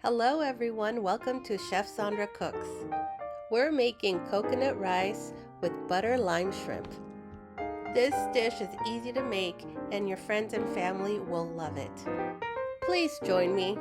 Hello everyone, welcome to Chef Sandra Cooks. We're making coconut rice with butter lime shrimp. This dish is easy to make and your friends and family will love it. Please join me.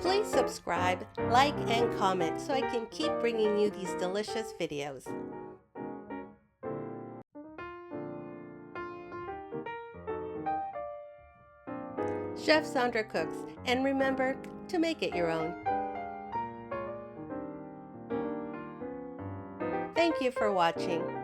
Please subscribe, like, and comment so I can keep bringing you these delicious videos. Chef Sandra Cooks, and remember to make it your own. Thank you for watching.